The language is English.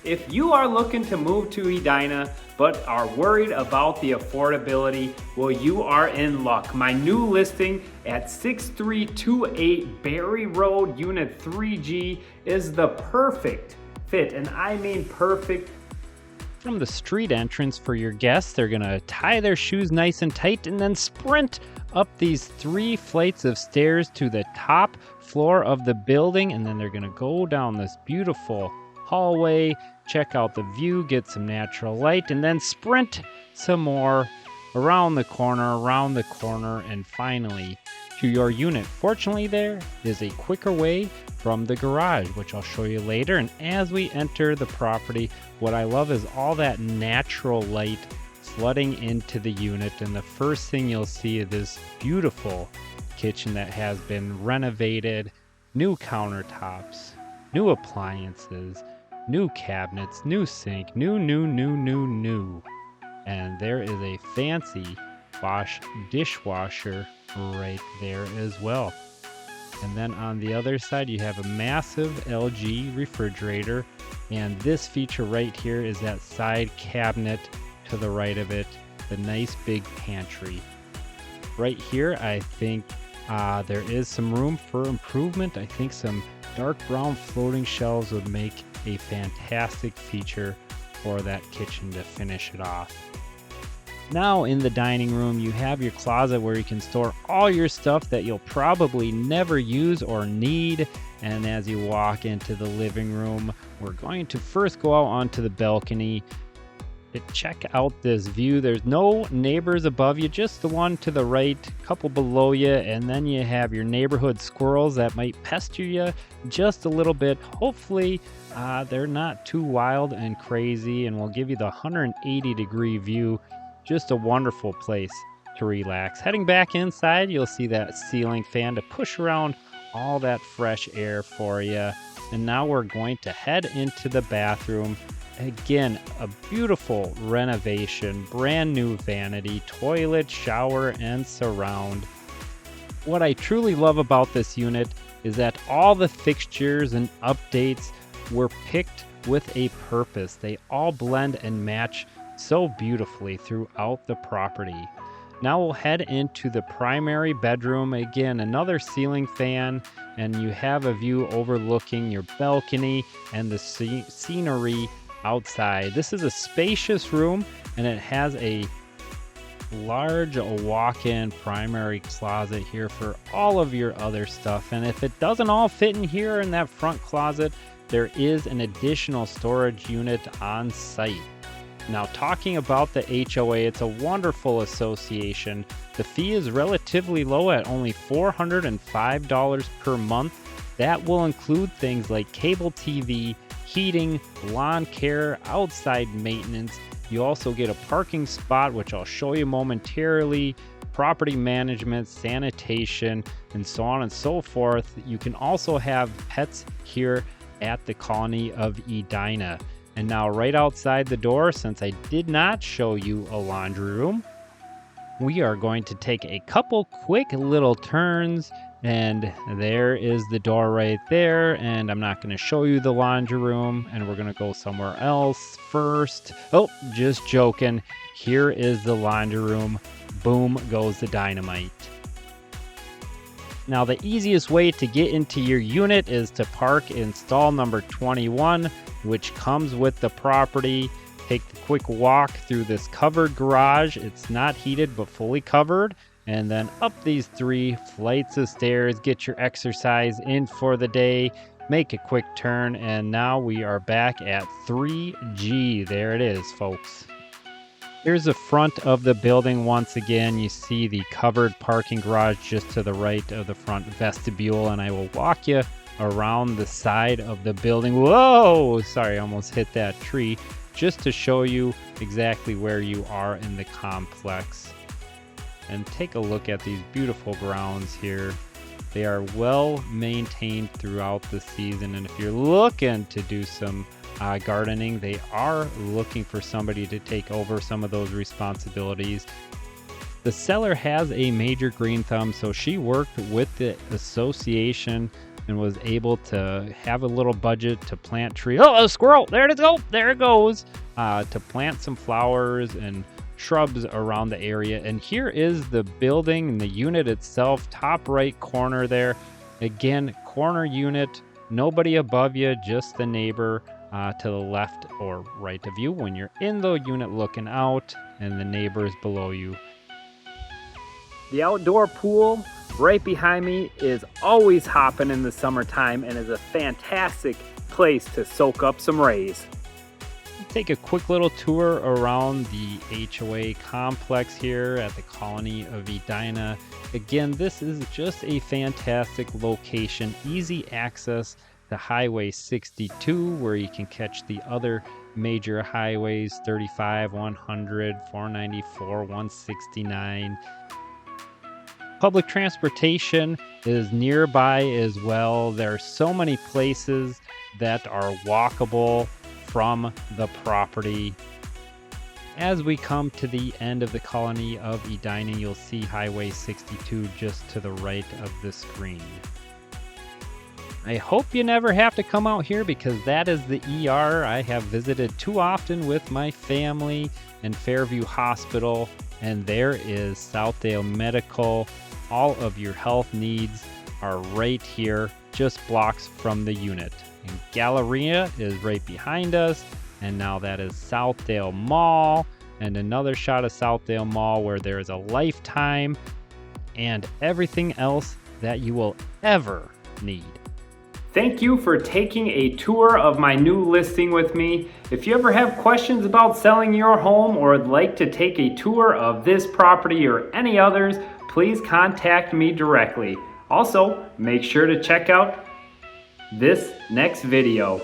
If you are looking to move to Edina but are worried about the affordability, well, you are in luck. My new listing at 6328 Barrie Road, Unit 3G is the perfect fit, and I mean perfect. From the street entrance for your guests, they're gonna tie their shoes nice and tight and then sprint up these 3 flights of stairs to the top floor of the building, and then they're gonna go down this beautiful hallway, check out the view, get some natural light, and then sprint some more around the corner, and finally to your unit. Fortunately, there is a quicker way from the garage, which I'll show you later. And as we enter the property, what I love is all that natural light flooding into the unit. And the first thing you'll see is this beautiful kitchen that has been renovated, new countertops, new appliances, new cabinets, new sink, new. And there is a fancy Bosch dishwasher right there as well. And then on the other side, you have a massive LG refrigerator. And this feature right here is that side cabinet to the right of it, the nice big pantry. Right here, I think there is some room for improvement. I think some dark brown floating shelves would make a fantastic feature for that kitchen to finish it off. Now in the dining room, you have your closet where you can store all your stuff that you'll probably never use or need. And as you walk into the living room, we're going to first go out onto the balcony to check out this view. There's no neighbors above you, just the one to the right, a couple below you, and then you have your neighborhood squirrels that might pester you just a little bit. Hopefully they're not too wild and crazy, and will give you the 180-degree view. Just a wonderful place to relax. Heading back inside, you'll see that ceiling fan to push around all that fresh air for you. And now we're going to head into the bathroom. Again, a beautiful renovation, brand new vanity, toilet, shower, and surround. What I truly love about this unit is that all the fixtures and updates were picked with a purpose. They all blend and match so beautifully throughout the property. Now we'll head into the primary bedroom. Again, another ceiling fan, and you have a view overlooking your balcony and the scenery outside. This is a spacious room, and it has a large walk-in primary closet here for all of your other stuff. And if it doesn't all fit in here in that front closet, there is an additional storage unit on site. Now, talking about the HOA, it's a wonderful association. The fee is relatively low at only $405 per month. That will include things like cable TV, heating, lawn care, outside maintenance. You also get a parking spot, which I'll show you momentarily, property management, sanitation, and so on and so forth. You can also have pets here at the colony of Edina. And now right outside the door, since I did not show you a laundry room, we are going to take a couple quick little turns, and there is the door right there. And I'm not going to show you the laundry room, and we're going to go somewhere else first. Oh, just joking. Here is the laundry room. Boom goes the dynamite. Now, the easiest way to get into your unit is to park in stall number 21, which comes with the property. Take the quick walk through this covered garage. It's not heated, but fully covered. And then up these 3 flights of stairs, get your exercise in for the day, make a quick turn, and now we are back at 3G. There it is, folks. Here's the front of the building once again. You see the covered parking garage just to the right of the front vestibule, and I will walk you around the side of the building. Whoa! Sorry, I almost hit that tree. Just to show you exactly where you are in the complex. And take a look at these beautiful grounds here. They are well maintained throughout the season, and if you're looking to do some gardening, they are looking for somebody to take over some of those responsibilities. The seller has a major green thumb, so she worked with the association and was able to have a little budget to plant trees. Oh, a squirrel! There it is! Oh, there it goes! To plant some flowers and shrubs around the area. And here is the building and the unit itself, top right corner there. Again, corner unit, nobody above you, just the neighbor to the left or right of you when you're in the unit looking out, and the neighbors below you. The outdoor pool right behind me is always hopping in the summertime and is a fantastic place to soak up some rays. Take a quick little tour around the HOA complex here at the colony of Edina. Again, this is just a fantastic location, easy access to Highway 62, where you can catch the other major highways, 35, 100, 494, 169. Public transportation is nearby as well. There are so many places that are walkable from the property. As we come to the end of the colony of Edina, you'll see Highway 62 just to the right of the screen. I hope you never have to come out here, because that is the ER I have visited too often with my family, and Fairview Hospital, and there is Southdale Medical. All of your health needs are right here, just blocks from the unit. And Galleria is right behind us, and now that is Southdale Mall, and another shot of Southdale Mall where there is a Lifetime and everything else that you will ever need. Thank you for taking a tour of my new listing with me. If you ever have questions about selling your home or would like to take a tour of this property or any others, please contact me directly. Also, make sure to check out this next video.